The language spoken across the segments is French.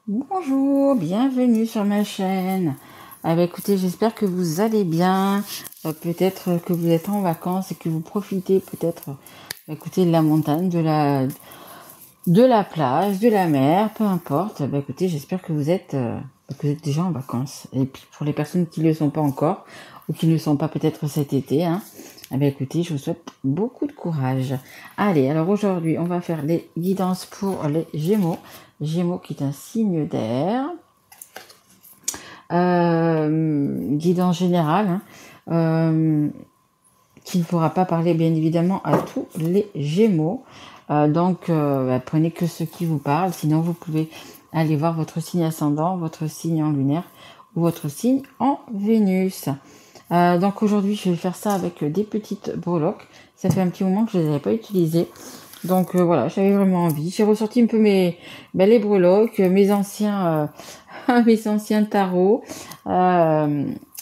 Bonjour, bienvenue sur ma chaîne. Écoutez, j'espère que vous allez bien. Peut-être que vous êtes en vacances et que vous profitez peut-être écoutez, de la montagne, de la plage, de la mer, peu importe. Écoutez, j'espère que vous êtes déjà en vacances. Et puis pour les personnes qui ne le sont pas encore ou qui ne le sont pas peut-être cet été, écoutez, je vous souhaite beaucoup de courage. Allez, alors aujourd'hui, on va faire les guidances pour les Gémeaux. Gémeaux qui est un signe d'air. Guidance générale, qui ne pourra pas parler bien évidemment à tous les Gémeaux. Prenez que ce qui vous parle. Sinon, vous pouvez aller voir votre signe ascendant, votre signe en lunaire ou votre signe en Vénus. Donc aujourd'hui, je vais faire ça avec des petites breloques. Ça fait un petit moment que je ne les avais pas utilisées. Donc voilà, j'avais vraiment envie. J'ai ressorti un peu les breloques, mes anciens tarots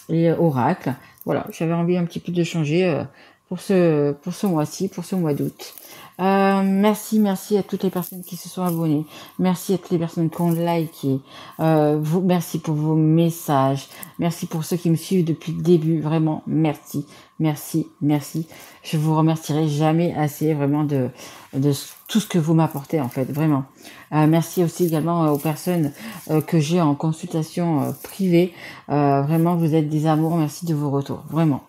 et oracles. Voilà, j'avais envie un petit peu de changer pour ce mois-ci, pour ce mois d'août. Merci à toutes les personnes qui se sont abonnées. Merci à toutes les personnes qui ont liké. Merci pour vos messages. Merci pour ceux qui me suivent depuis le début. Vraiment, merci. Je vous remercierai jamais assez vraiment de tout ce que vous m'apportez en fait, vraiment. Merci aussi également aux personnes que j'ai en consultation privée. Vraiment, vous êtes des amours. Merci de vos retours, vraiment.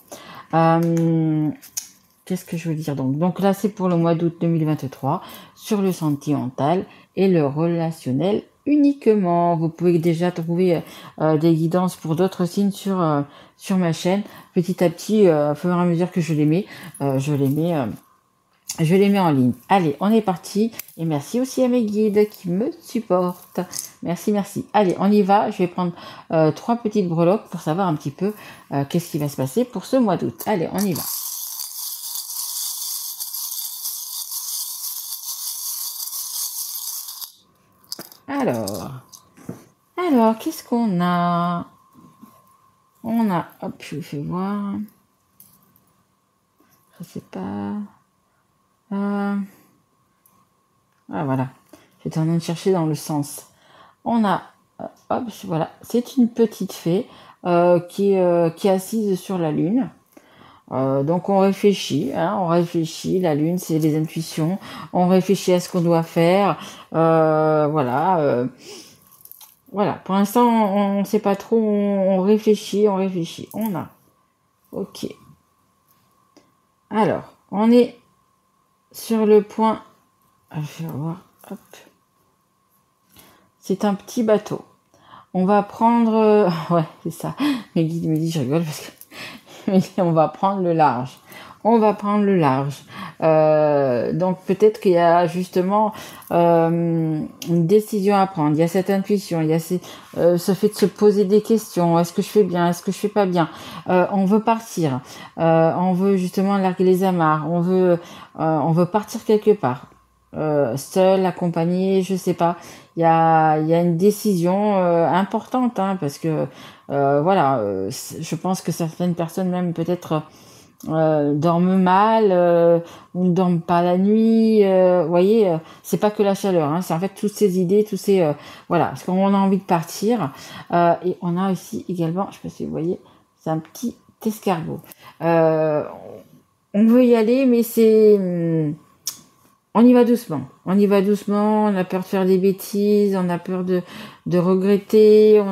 Qu'est-ce que je veux dire donc là, c'est pour le mois d'août 2023 sur le sentimental et le relationnel uniquement. Vous pouvez déjà trouver des guidances pour d'autres signes sur ma chaîne. Petit à petit, au fur et à mesure que je les mets en ligne. Allez, on est parti. Et merci aussi à mes guides qui me supportent. Merci. Allez, on y va. Je vais prendre 3 petites breloques pour savoir un petit peu qu'est-ce qui va se passer pour ce mois d'août. Allez, on y va. Alors, qu'est-ce qu'on a? Hop, je vous fais voir. Je sais pas. Voilà. J'étais en train de chercher dans le sens. On a, hop, voilà. C'est une petite fée qui est assise sur la lune. Donc on réfléchit, la lune c'est les intuitions, on réfléchit à ce qu'on doit faire, voilà, pour l'instant on ne sait pas trop, on réfléchit, on a, ok, alors on est sur le point, je vais voir, hop, c'est un petit bateau, on va prendre, ouais c'est ça, mes guides me disent je rigole parce que on va prendre le large. Donc peut-être qu'il y a justement une décision à prendre. Il y a cette intuition, il y a ce fait de se poser des questions. Est-ce que je fais bien? Est-ce que je fais pas bien? On veut partir. On veut justement larguer les amarres. On veut partir quelque part. Seul, accompagné, je sais pas. Il y a une décision importante, parce que je pense que certaines personnes même peut-être dorment mal ou ne dorment pas la nuit. Vous voyez, c'est pas que la chaleur, c'est en fait toutes ces idées, parce qu'on a envie de partir. Et on a aussi également, je sais pas si vous voyez, c'est un petit escargot. On veut y aller, mais on y va doucement, on a peur de faire des bêtises, on a peur de regretter,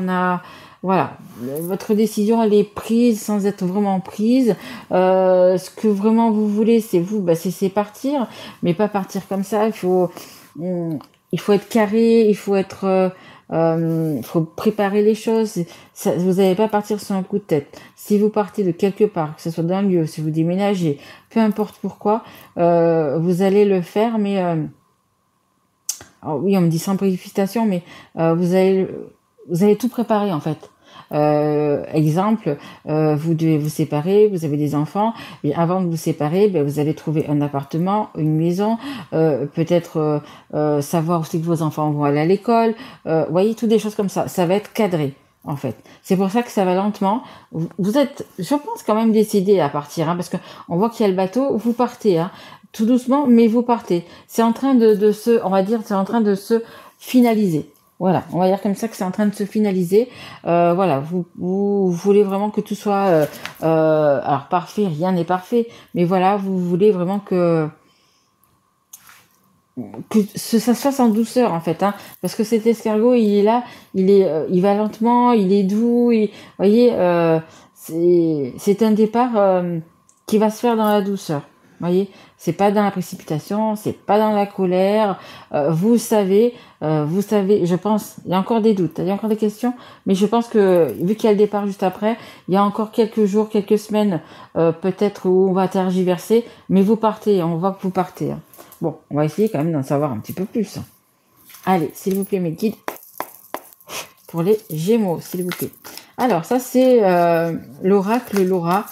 voilà, votre décision elle est prise sans être vraiment prise. Ce que vraiment vous voulez, c'est c'est partir, mais pas partir comme ça. Il faut être carré, il faut préparer les choses. Vous n'allez pas partir sur un coup de tête. Si vous partez de quelque part, que ce soit d'un lieu, si vous déménagez, peu importe pourquoi, vous allez le faire, mais oui, on me dit sans précipitation, mais vous allez tout préparer en fait. Exemple, vous devez vous séparer, vous avez des enfants, et avant de vous séparer, vous allez trouver un appartement, une maison, peut-être savoir aussi que vos enfants vont aller à l'école, voyez, toutes des choses comme ça. Ça va être cadré, en fait. C'est pour ça que ça va lentement. Vous êtes, je pense, quand même décidé à partir, parce que on voit qu'il y a le bateau, vous partez, tout doucement, mais vous partez. C'est en train de se, on va dire, c'est en train de se finaliser. Voilà, on va dire comme ça que c'est en train de se finaliser. Voilà, vous voulez vraiment que tout soit... alors parfait, rien n'est parfait, mais voilà, vous voulez vraiment que ça se fasse en douceur en fait, hein, parce que cet escargot il est là, il va lentement, il est doux, vous voyez, c'est un départ qui va se faire dans la douceur, voyez, c'est pas dans la précipitation, c'est pas dans la colère, vous savez, je pense, il y a encore des doutes, il y a encore des questions, mais je pense que vu qu'il y a le départ juste après, il y a encore quelques jours, quelques semaines, peut-être où on va tergiverser, mais vous partez, on voit que vous partez, hein. Bon, on va essayer quand même d'en savoir un petit peu plus. Allez, s'il vous plaît, mes guides, pour les Gémeaux, s'il vous plaît. Alors, ça, c'est l'oracle Laura.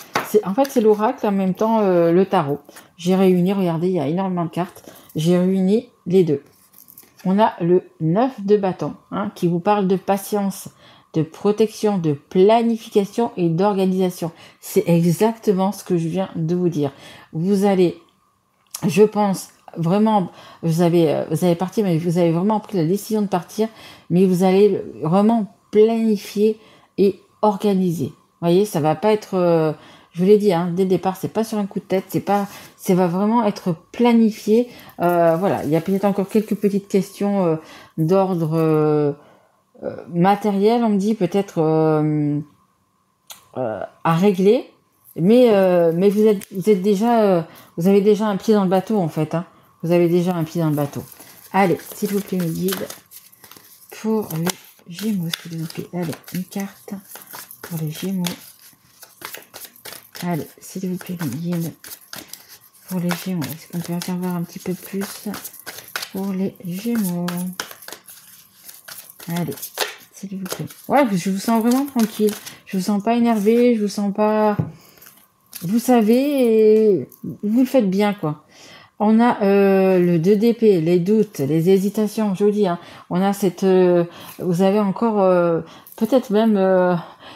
En fait, c'est l'oracle en même temps le tarot. J'ai réuni, regardez, il y a énormément de cartes. J'ai réuni les deux. On a le 9 de bâton, hein, qui vous parle de patience, de protection, de planification et d'organisation. C'est exactement ce que je viens de vous dire. Vous allez, je pense, vraiment, vous avez parti, mais vous avez vraiment pris la décision de partir, mais vous allez vraiment planifier et organiser. Vous voyez, ça va pas être, je vous l'ai dit, hein, dès le départ, c'est pas sur un coup de tête, ça va vraiment être planifié. Voilà, il y a peut-être encore quelques petites questions d'ordre matériel, on me dit peut-être à régler. Mais vous êtes déjà, vous avez déjà un pied dans le bateau en fait, hein. Vous avez déjà un pied dans le bateau. Allez, s'il vous plaît, mes guides, pour les Gémeaux, s'il vous plaît. Allez, une carte pour les Gémeaux. Allez, s'il vous plaît, mes guides, pour les Gémeaux. Est-ce qu'on peut en savoir un petit peu plus pour les Gémeaux? Allez, s'il vous plaît. Ouais, je vous sens vraiment tranquille. Je vous sens pas énervé, je vous sens pas... Vous savez, vous le faites bien, quoi. On a le 2 d'épée, les doutes, les hésitations, je vous dis, hein. On a cette... vous avez encore... peut-être même...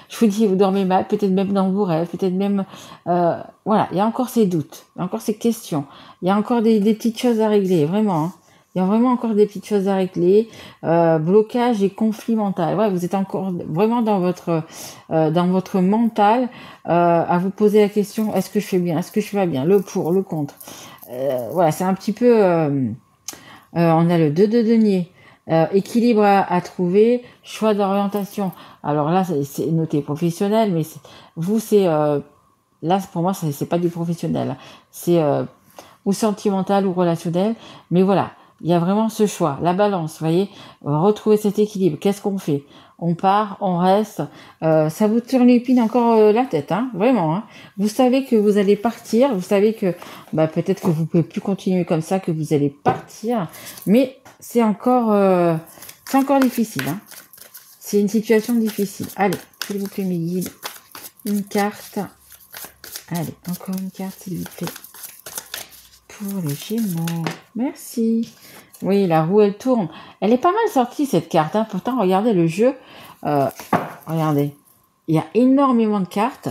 je vous dis, vous dormez mal, peut-être même dans vos rêves, peut-être même... voilà, il y a encore ces doutes, il y a encore ces questions. Il y a encore des petites choses à régler, vraiment, hein. Il y a vraiment encore des petites choses à régler. Blocage et conflit mental. Ouais, vous êtes encore vraiment dans votre mental à vous poser la question, est-ce que je fais bien, est-ce que je fais pas bien, le pour, le contre. Voilà, c'est un petit peu... on a le 2 de denier. Équilibre à trouver, choix d'orientation. Alors là, c'est noté professionnel, mais vous, c'est... là, pour moi, c'est pas du professionnel. C'est ou sentimental ou relationnel. Mais voilà, il y a vraiment ce choix, la balance, vous voyez, retrouver cet équilibre. Qu'est-ce qu'on fait? On part, on reste. Ça vous turlupine encore la tête, hein, vraiment. Hein. Vous savez que vous allez partir. Vous savez que peut-être que vous pouvez plus continuer comme ça, que vous allez partir. Mais c'est encore difficile. Hein. C'est une situation difficile. Allez, s'il vous plaît, mes guides, une carte. Allez, encore une carte, s'il vous plaît. Pour les Gémeaux. Merci. Oui, la roue, elle tourne. Elle est pas mal sortie, cette carte. Hein. Pourtant, regardez le jeu. Regardez. Il y a énormément de cartes.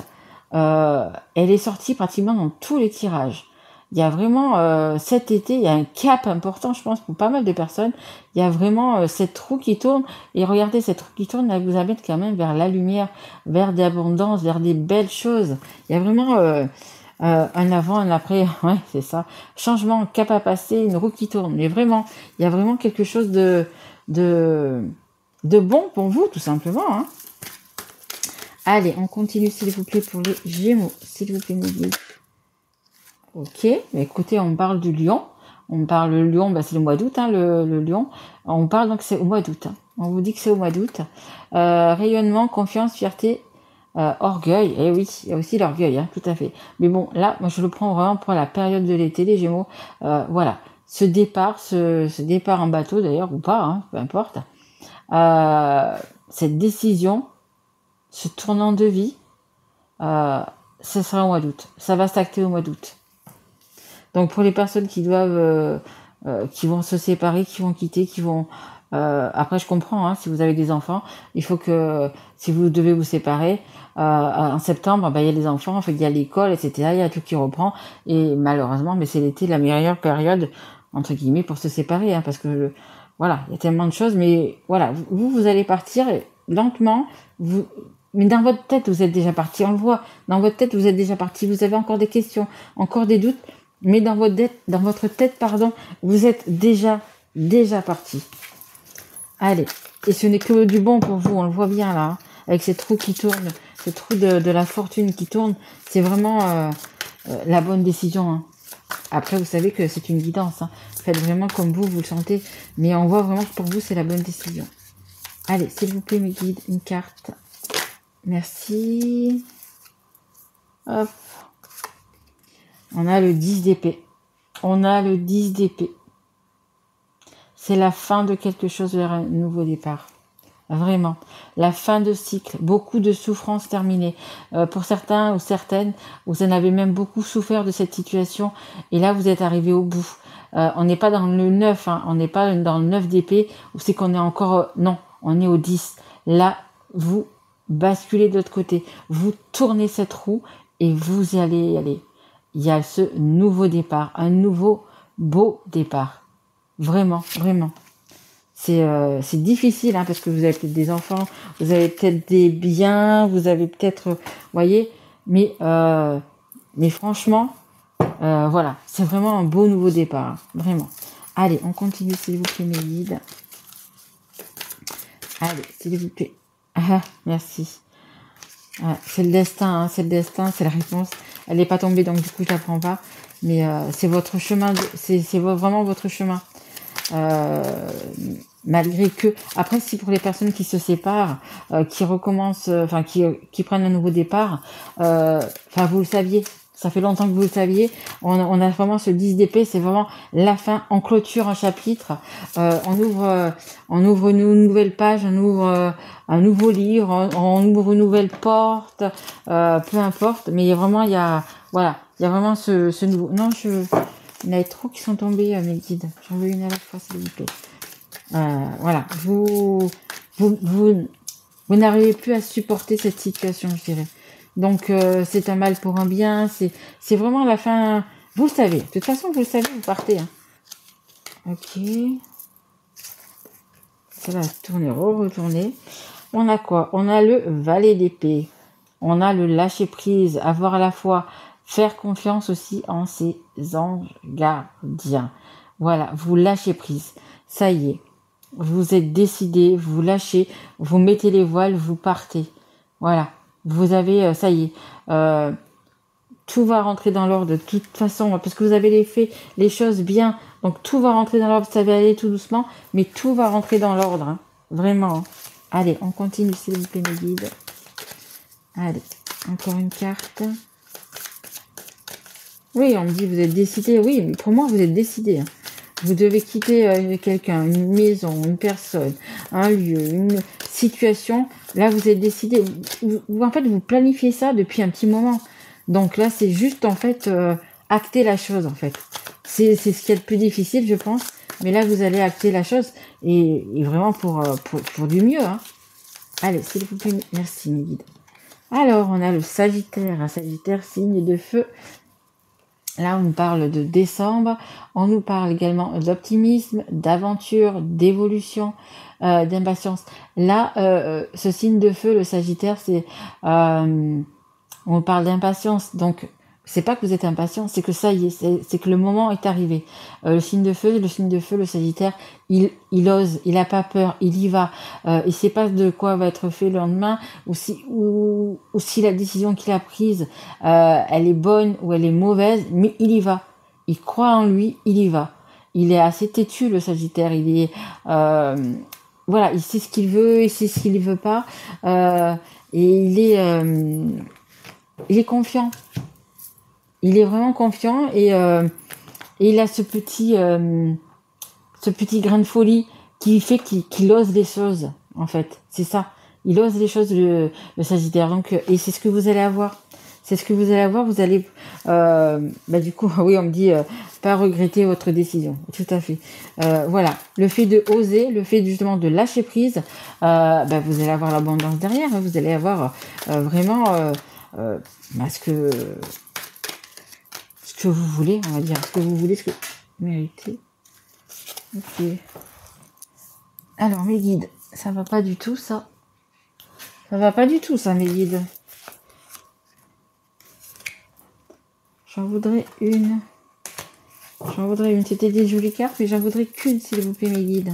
Elle est sortie pratiquement dans tous les tirages. Il y a vraiment, cet été, il y a un cap important, je pense, pour pas mal de personnes. Il y a vraiment cette roue qui tourne. Et regardez, cette roue qui tourne, elle vous amène quand même vers la lumière, vers de l'abondance, vers des belles choses. Il y a vraiment... un avant, un après, ouais, c'est ça. Changement, cap à passer, une roue qui tourne. Mais vraiment, il y a vraiment quelque chose de bon pour vous, tout simplement. Hein. Allez, on continue, s'il vous plaît, pour les Gémeaux. S'il vous plaît, mes guides. Ok, mais écoutez, on parle du lion. On parle le lion, c'est le mois d'août, hein, le lion. On parle donc c'est au mois d'août. Hein. On vous dit que c'est au mois d'août. Rayonnement, confiance, fierté, orgueil, et oui, il y a aussi l'orgueil, hein, tout à fait. Mais bon, là, moi, je le prends vraiment pour la période de l'été, les Gémeaux. Voilà, ce départ en bateau d'ailleurs ou pas, hein, peu importe. Cette décision, ce tournant de vie, ce sera au mois d'août. Ça va s'acter au mois d'août. Donc pour les personnes qui doivent, qui vont se séparer, qui vont quitter, qui vont après, je comprends, hein, si vous avez des enfants, il faut que, si vous devez vous séparer, en septembre, il y a les enfants, en fait, il y a l'école, etc., il y a tout qui reprend, et malheureusement, mais c'est l'été la meilleure période, entre guillemets, pour se séparer, hein, parce que, voilà, il y a tellement de choses, mais voilà, vous allez partir lentement, mais dans votre tête, vous êtes déjà parti, on le voit, dans votre tête, vous êtes déjà parti, vous avez encore des questions, encore des doutes, mais dans votre tête, pardon, vous êtes déjà parti. Allez, et ce n'est que du bon pour vous, on le voit bien là, hein, avec cette roue qui tourne, cette roue de la fortune qui tourne, c'est vraiment la bonne décision, hein. Après, vous savez que c'est une guidance, hein. Faites vraiment comme vous le sentez, mais on voit vraiment que pour vous, c'est la bonne décision. Allez, s'il vous plaît, mes guides, une carte. Merci. Hop. On a le 10 d'épée. On a le 10 d'épée. C'est la fin de quelque chose vers un nouveau départ. Vraiment. La fin de cycle. Beaucoup de souffrances terminées. Pour certains ou certaines, vous en avez même beaucoup souffert de cette situation. Et là, vous êtes arrivé au bout. On n'est pas dans le 9. Hein, on n'est pas dans le 9 d'épée. Où c'est qu'on est encore... non, on est au 10. Là, vous basculez de l'autre côté. Vous tournez cette roue et vous y allez y aller. Il y a ce nouveau départ. Un nouveau beau départ. Vraiment, vraiment. C'est difficile, hein, parce que vous avez peut-être des enfants, vous avez peut-être des biens, vous avez peut-être, voyez, mais franchement, voilà, c'est vraiment un beau nouveau départ, hein, vraiment. Allez, on continue, s'il vous plaît, mes guides. Allez, s'il vous plaît. Ah, merci. Ah, c'est le destin, hein, c'est le destin, c'est la réponse. Elle n'est pas tombée, donc du coup, je la prends pas. Mais c'est votre chemin, c'est vraiment votre chemin. Malgré que, après, si pour les personnes qui se séparent, qui recommencent, enfin qui prennent un nouveau départ, enfin vous le saviez, ça fait longtemps que vous le saviez, on a vraiment ce 10 d'épée, c'est vraiment la fin, on clôture un chapitre, on ouvre une nouvelle page, on ouvre un nouveau livre, on ouvre une nouvelle porte, peu importe, mais il y a vraiment, il y a vraiment ce nouveau, non, il y en a trop qui sont tombés, mes guides, j'en veux une à la fois, s'il vous plaît. Voilà, vous n'arrivez plus à supporter cette situation, je dirais. Donc c'est un mal pour un bien, c'est vraiment la fin. Vous le savez, de toute façon vous le savez, vous partez. Hein. Ok. Ça va tourner, retourner. On a quoi? On a le valet d'épée. On a le lâcher prise, avoir à la fois faire confiance aussi en ses anges gardiens. Voilà, vous lâchez prise. Ça y est. Vous êtes décidé, vous lâchez, vous mettez les voiles, vous partez. Voilà, vous avez, ça y est, tout va rentrer dans l'ordre de toute façon, parce que vous avez fait les choses bien, donc tout va rentrer dans l'ordre, ça va aller tout doucement, mais tout va rentrer dans l'ordre, hein, vraiment. Allez, on continue, s'il vous plaît, mes guides. Allez, encore une carte. Oui, on me dit, vous êtes décidé, oui, mais pour moi, vous êtes décidé, hein. Vous devez quitter quelqu'un, une maison, une personne, un lieu, une situation. Là, vous êtes décidé. En fait, vous planifiez ça depuis un petit moment. Donc là, c'est juste, en fait, acter la chose, en fait. C'est ce qui est le plus difficile, je pense. Mais là, vous allez acter la chose. Et vraiment pour du mieux. Hein. Allez, s'il vous plaît, merci, mes guides. Alors, on a le Sagittaire. Un Sagittaire, signe de feu. Là, on nous parle de décembre, on nous parle également d'optimisme, d'aventure, d'évolution, d'impatience. Là, ce signe de feu, le Sagittaire, c'est, on parle d'impatience. Donc, c'est pas que vous êtes impatient, c'est que ça y est, c'est que le moment est arrivé. Le signe de feu, le Sagittaire, il ose, il a pas peur, il y va. Il sait pas de quoi va être fait le lendemain, ou si la décision qu'il a prise, elle est bonne ou elle est mauvaise, mais il y va. Il croit en lui, il y va. Il est assez têtu, le Sagittaire. Il est, voilà, il sait ce qu'il veut, il sait ce qu'il ne veut pas, et il est confiant. Il est vraiment confiant et il a ce petit grain de folie qui fait qu'il ose les choses, en fait. C'est ça. Il ose les choses, le Sagittaire. Donc, et c'est ce que vous allez avoir. C'est ce que vous allez avoir. Vous allez, du coup, oui, on me dit, pas regretter votre décision. Tout à fait. Voilà. Le fait de oser, le fait justement de lâcher prise, vous allez avoir l'abondance derrière. Hein, vous allez avoir vraiment ce que vous voulez, on va dire. Ce que vous voulez, ce que vous méritez. Ok. Alors, mes guides, ça va pas du tout, ça. Ça va pas du tout, ça, mes guides. J'en voudrais une. J'en voudrais une. C'était des jolies cartes, mais j'en voudrais qu'une, s'il vous plaît, mes guides.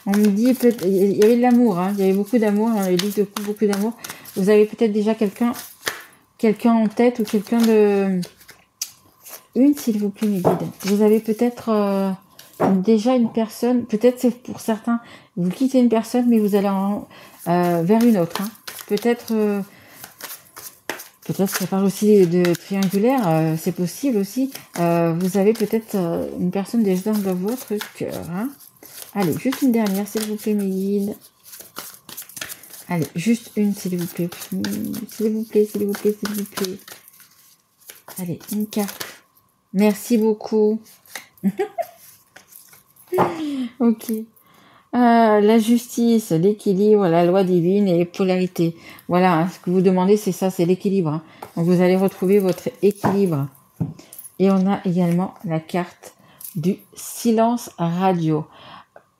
On me dit, il y avait de l'amour, hein. Il y avait beaucoup d'amour, on avait dit beaucoup d'amour. Vous avez peut-être déjà quelqu'un en tête ou quelqu'un de... Une, s'il vous plaît, mes guides. Vous avez peut-être déjà une personne, peut-être c'est pour certains, vous quittez une personne, mais vous allez vers une autre. Hein. Peut-être ça parle aussi de triangulaire, c'est possible aussi. Vous avez peut-être une personne déjà dans votre cœur. Hein. Allez, juste une dernière, s'il vous plaît, mes guides. Allez, juste une, s'il vous plaît. S'il vous plaît, s'il vous plaît, s'il vous plaît. Allez, une carte. Merci beaucoup. Ok. La justice, l'équilibre, la loi divine et polarité. Voilà, hein, ce que vous demandez, c'est ça, c'est l'équilibre. Hein. Donc, vous allez retrouver votre équilibre. Et on a également la carte du silence radio.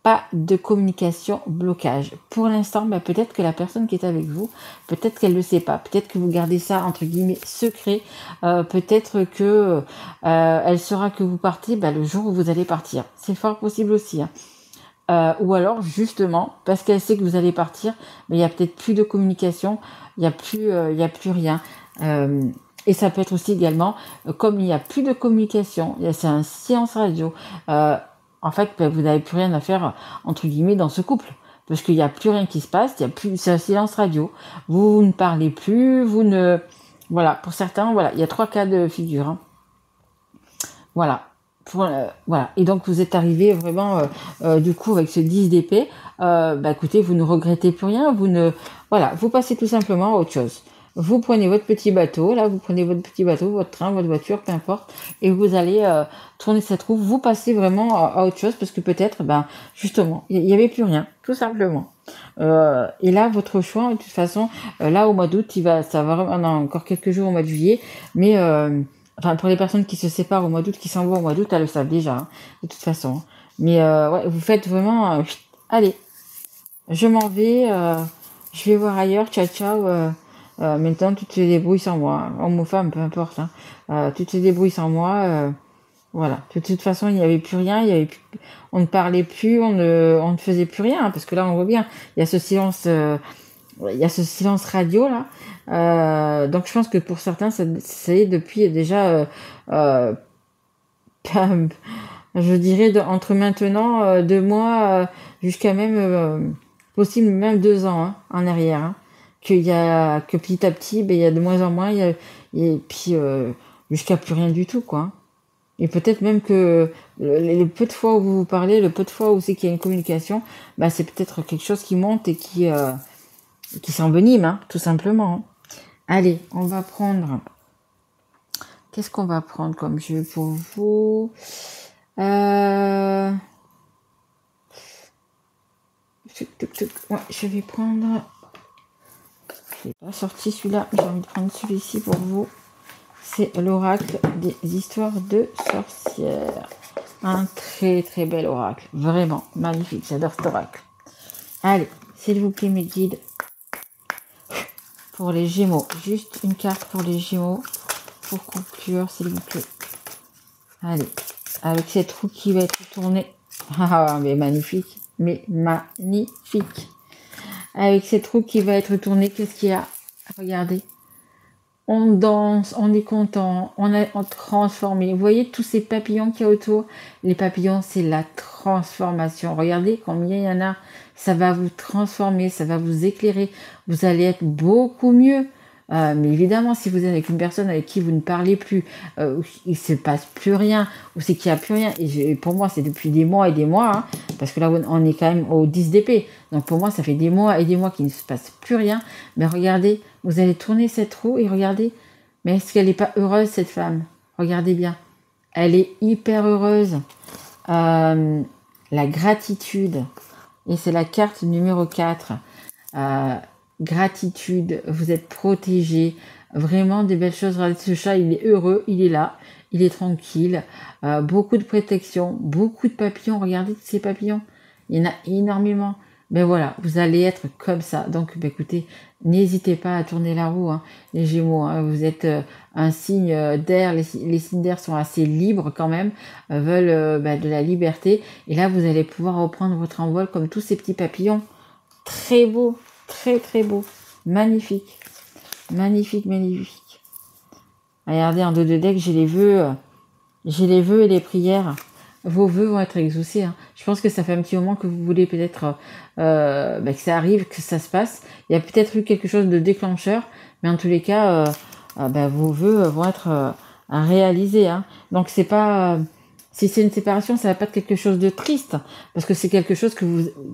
Pas de communication, blocage. Pour l'instant, bah, peut-être que la personne qui est avec vous, peut-être qu'elle ne le sait pas. Peut-être que vous gardez ça, entre guillemets, secret. Peut-être que elle saura que vous partez le jour où vous allez partir. C'est fort possible aussi. Hein. Ou alors, justement, parce qu'elle sait que vous allez partir, mais il n'y a peut-être plus de communication, il n'y a plus rien. Et ça peut être aussi également, comme il n'y a plus de communication, c'est un silence radio, en fait, vous n'avez plus rien à faire, entre guillemets, dans ce couple. Parce qu'il n'y a plus rien qui se passe, c'est un silence radio. Vous ne parlez plus, vous ne... Voilà, pour certains, voilà, il y a 3 cas de figure. Hein. Voilà. Voilà. Et donc, vous êtes arrivé vraiment, du coup, avec ce 10 d'épée. Écoutez, vous ne regrettez plus rien. Voilà, vous passez tout simplement à autre chose. Vous prenez votre petit bateau, là, votre train, votre voiture, peu importe, et vous allez tourner cette roue. Vous passez vraiment à autre chose parce que peut-être, justement, il n'y avait plus rien, tout simplement. Et là, votre choix, de toute façon, là, au mois d'août, ça va on a encore quelques jours au mois de juillet, mais pour les personnes qui se séparent au mois d'août, qui s'en vont au mois d'août, elles le savent déjà, hein, de toute façon. Mais ouais, vous faites vraiment, allez, je m'en vais, je vais voir ailleurs, ciao, ciao. Maintenant, tu te débrouilles sans moi, homme ou femme, peu importe. Hein. Tu te débrouilles sans moi. Voilà. De toute façon, il n'y avait plus rien, on ne parlait plus, on ne faisait plus rien, hein, parce que là, on voit bien, il y a ce silence radio là. Donc, je pense que pour certains, c'est depuis déjà, je dirais, entre maintenant 2 mois jusqu'à même possible même 2 ans hein, en arrière. Hein. Que petit à petit, il y a de moins en moins, et puis jusqu'à plus rien du tout, quoi. Et peut-être même que le peu de fois où vous parlez, le peu de fois où c'est qu'il y a une communication, c'est peut-être quelque chose qui monte et qui s'envenime, hein, tout simplement. Hein. Allez, on va prendre... Qu'est-ce qu'on va prendre comme jeu pour vous Ouais, je vais prendre... Je n'ai pas sorti celui-là, j'ai envie de prendre celui-ci pour vous. C'est l'oracle des histoires de sorcières. Un très très bel oracle. Vraiment magnifique, j'adore cet oracle. Allez, s'il vous plaît mes guides. Pour les Gémeaux, juste une carte pour les Gémeaux. Pour conclure, s'il vous plaît. Allez, avec cette roue qui va être tournée. Ah, mais magnifique. Mais magnifique. Avec cette roue qui va être tournée, qu'est-ce qu'il y a? Regardez. On danse, on est content, on est transformé. Vous voyez tous ces papillons qu'il y a autour? Les papillons, c'est la transformation. Regardez combien il y en a. Ça va vous transformer, ça va vous éclairer. Vous allez être beaucoup mieux. Mais évidemment, si vous êtes avec une personne avec qui vous ne parlez plus, où il se passe plus rien, ou c'est qu'il n'y a plus rien, et pour moi, c'est depuis des mois et des mois, hein, parce que là, on est quand même au 10 d'épée. Donc pour moi, ça fait des mois et des mois qu'il ne se passe plus rien. Mais regardez, vous allez tourner cette roue et regardez, mais est-ce qu'elle n'est pas heureuse, cette femme? Regardez bien. Elle est hyper heureuse. La gratitude. Et c'est la carte numéro 4. Gratitude, vous êtes protégé, vraiment des belles choses. Ce chat, il est heureux, il est là, il est tranquille, beaucoup de protection, beaucoup de papillons. Regardez tous ces papillons, Il y en a énormément. Ben voilà, vous allez être comme ça. Donc, ben écoutez, n'hésitez pas à tourner la roue, hein, les Gémeaux. Hein. Vous êtes un signe d'air. Les signes d'air sont assez libres quand même, veulent ben, de la liberté. Et là, vous allez pouvoir reprendre votre envol comme tous ces petits papillons. Très beau, très très beau. Magnifique, magnifique, magnifique. Regardez, en dos de deck, j'ai les vœux. J'ai les vœux et les prières. Vos vœux vont être exaucés. Hein. Je pense que ça fait un petit moment que vous voulez peut-être que ça arrive, que ça se passe. Il y a peut-être eu quelque chose de déclencheur, mais en tous les cas, vos vœux vont être réalisés. Hein. Donc c'est pas, si c'est une séparation, ça va pas être quelque chose de triste, parce que c'est quelque chose que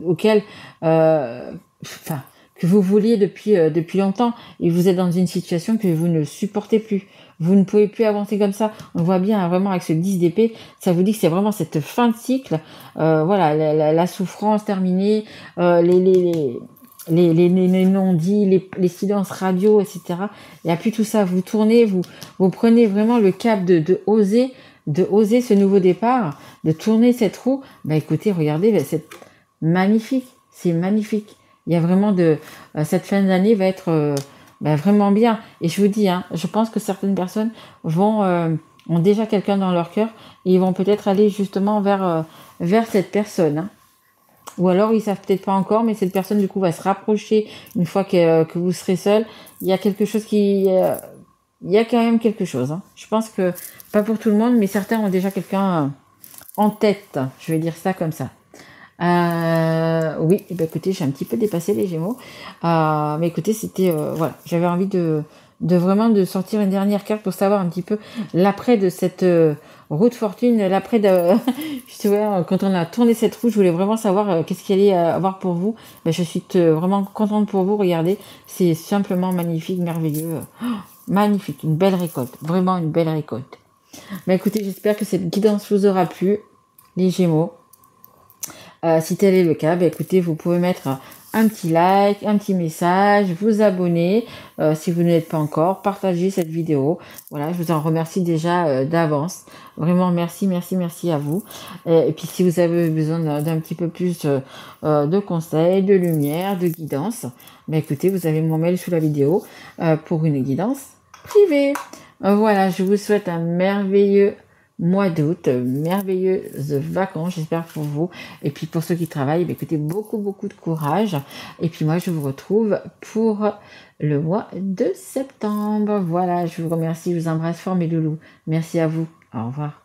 auquel, que vous vouliez depuis longtemps, et vous êtes dans une situation que vous ne supportez plus. Vous ne pouvez plus avancer comme ça. On voit bien vraiment avec ce 10 d'épée, ça vous dit que c'est vraiment cette fin de cycle. Voilà, la souffrance terminée, les non-dits, les silences radio, etc. Il n'y a plus tout ça. Vous tournez, vous prenez vraiment le cap de oser ce nouveau départ, de tourner cette roue. Bah écoutez, regardez, c'est magnifique. C'est magnifique. Il y a vraiment cette fin d'année va être vraiment bien. Et je vous dis, hein, je pense que certaines personnes ont déjà quelqu'un dans leur cœur et ils vont peut-être aller justement vers cette personne. Hein. Ou alors ils savent peut-être pas encore, mais cette personne du coup va se rapprocher une fois que vous serez seul. Il y a quelque chose il y a quand même quelque chose. Hein. Je pense que pas pour tout le monde, mais certains ont déjà quelqu'un en tête. Je vais dire ça comme ça. Oui, eh ben écoutez, j'ai un petit peu dépassé les Gémeaux. Mais écoutez, c'était voilà, j'avais envie de vraiment de sortir une dernière carte pour savoir un petit peu l'après de cette roue de fortune, l'après de je vois, quand on a tourné cette roue, je voulais vraiment savoir qu'est-ce qu'il allait avoir pour vous. Ben, je suis vraiment contente pour vous. Regardez, c'est simplement magnifique, merveilleux, magnifique, une belle récolte, vraiment une belle récolte. Ben écoutez, j'espère que cette guidance vous aura plu, les Gémeaux. Si tel est le cas, écoutez, vous pouvez mettre un petit like, un petit message, vous abonner si vous ne l'êtes pas encore, partager cette vidéo. Voilà, je vous en remercie déjà d'avance. Vraiment, merci, merci, merci à vous. Et puis, si vous avez besoin d'un petit peu plus de conseils, de lumière, de guidance, écoutez, vous avez mon mail sous la vidéo pour une guidance privée. Voilà, je vous souhaite un merveilleux mois d'août, merveilleuses vacances, j'espère pour vous. Et puis pour ceux qui travaillent, écoutez, beaucoup, beaucoup de courage. Et puis moi, je vous retrouve pour le mois de septembre. Voilà, je vous remercie, je vous embrasse fort mes loulous. Merci à vous. Au revoir.